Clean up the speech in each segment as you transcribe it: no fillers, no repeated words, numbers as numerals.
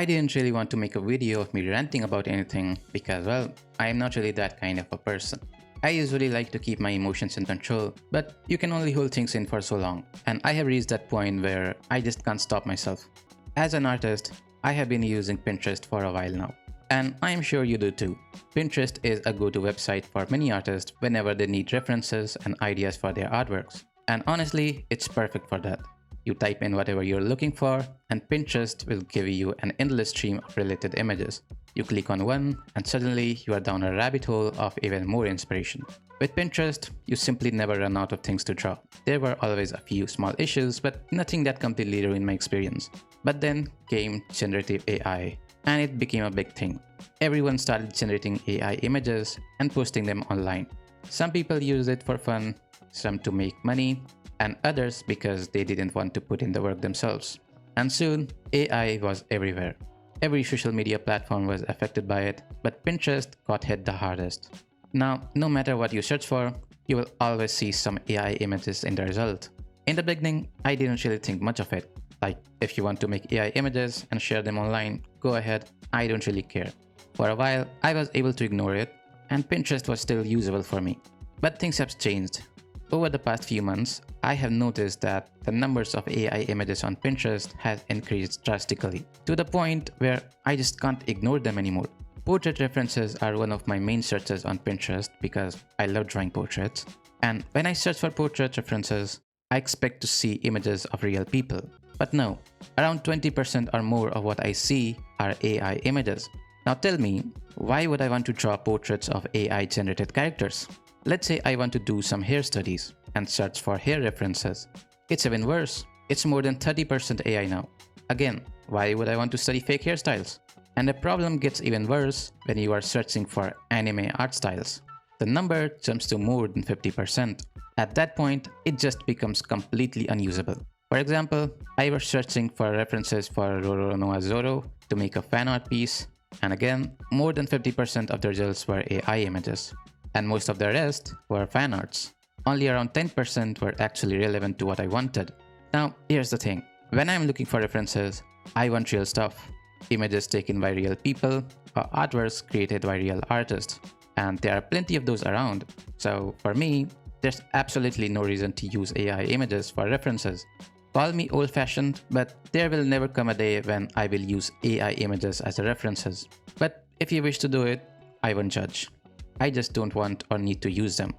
I didn't really want to make a video of me ranting about anything because, well, I am not really that kind of a person. I usually like to keep my emotions in control, but you can only hold things in for so long, and I have reached that point where I just can't stop myself. As an artist, I have been using Pinterest for a while now, and I am sure you do too. Pinterest is a go-to website for many artists whenever they need references and ideas for their artworks, and honestly, it's perfect for that. You type in whatever you're looking for, and Pinterest will give you an endless stream of related images. You click on one, and suddenly you are down a rabbit hole of even more inspiration. With Pinterest, you simply never run out of things to draw. There were always a few small issues, but nothing that completely ruined my experience. But then came generative AI, and it became a big thing. Everyone started generating AI images and posting them online. Some people use it for fun, some to make money, and others because they didn't want to put in the work themselves. And soon, AI was everywhere. Every social media platform was affected by it, but Pinterest got hit the hardest. Now, no matter what you search for, you will always see some AI images in the result. In the beginning, I didn't really think much of it. Like, if you want to make AI images and share them online, go ahead, I don't really care. For a while, I was able to ignore it, and Pinterest was still usable for me. But things have changed. Over the past few months, I have noticed that the numbers of AI images on Pinterest has increased drastically, to the point where I just can't ignore them anymore. Portrait references are one of my main searches on Pinterest because I love drawing portraits. And when I search for portrait references, I expect to see images of real people. But no, around 20% or more of what I see are AI images. Now tell me, why would I want to draw portraits of AI generated characters? Let's say I want to do some hair studies and search for hair references. It's even worse. It's more than 30% AI now. Again, why would I want to study fake hairstyles? And the problem gets even worse when you are searching for anime art styles. The number jumps to more than 50%. At that point, it just becomes completely unusable. For example, I was searching for references for Roronoa Zoro to make a fan art piece, and again, more than 50% of the results were AI images. And most of the rest were fan arts. Only around 10% were actually relevant to what I wanted. Now, here's the thing. When I'm looking for references, I want real stuff. Images taken by real people or artworks created by real artists. And there are plenty of those around. So for me, there's absolutely no reason to use AI images for references. Call me old-fashioned, but there will never come a day when I will use AI images as references. But if you wish to do it, I won't judge. I just don't want or need to use them.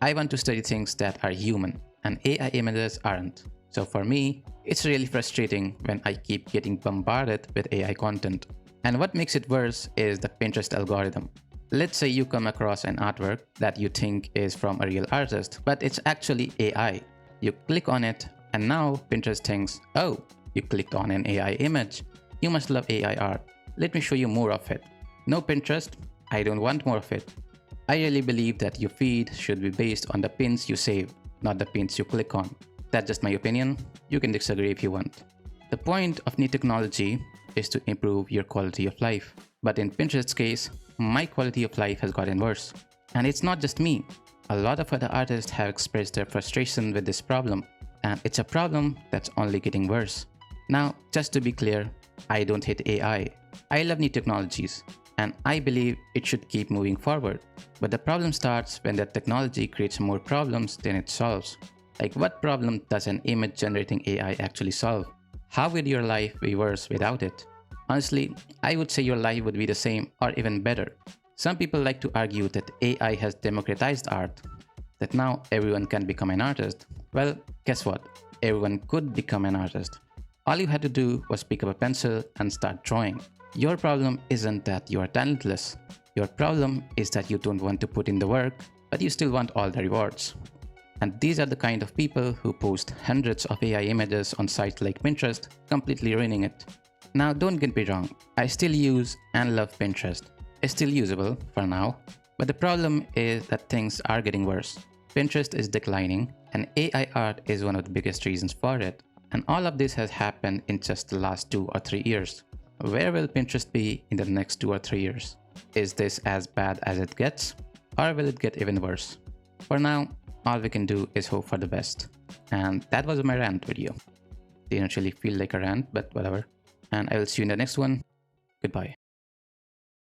I want to study things that are human, and AI images aren't. So for me, it's really frustrating when I keep getting bombarded with AI content. And what makes it worse is the Pinterest algorithm. Let's say you come across an artwork that you think is from a real artist, but it's actually AI. You click on it, and now Pinterest thinks, oh, you clicked on an AI image. You must love AI art. Let me show you more of it. No, Pinterest, I don't want more of it. I really believe that your feed should be based on the pins you save, not the pins you click on. That's just my opinion. You can disagree if you want. The point of new technology is to improve your quality of life. But in Pinterest's case, my quality of life has gotten worse. And it's not just me. A lot of other artists have expressed their frustration with this problem. And it's a problem that's only getting worse. Now, just to be clear, I don't hate AI. I love new technologies. And I believe it should keep moving forward. But the problem starts when that technology creates more problems than it solves. Like, what problem does an image generating AI actually solve? How would your life be worse without it? Honestly, I would say your life would be the same or even better. Some people like to argue that AI has democratized art, that now everyone can become an artist. Well, guess what? Everyone could become an artist. All you had to do was pick up a pencil and start drawing. Your problem isn't that you are talentless. Your problem is that you don't want to put in the work, but you still want all the rewards. And these are the kind of people who post hundreds of AI images on sites like Pinterest, completely ruining it. Now, don't get me wrong, I still use and love Pinterest. It's still usable for now, but the problem is that things are getting worse. Pinterest is declining, and AI art is one of the biggest reasons for it. And all of this has happened in just the last 2 or 3 years. Where will Pinterest be in the next 2 or 3 years? Is this as bad as it gets? Or will it get even worse? For now, all we can do is hope for the best. And that was my rant video. Didn't really feel like a rant, but whatever. And I will see you in the next one. Goodbye.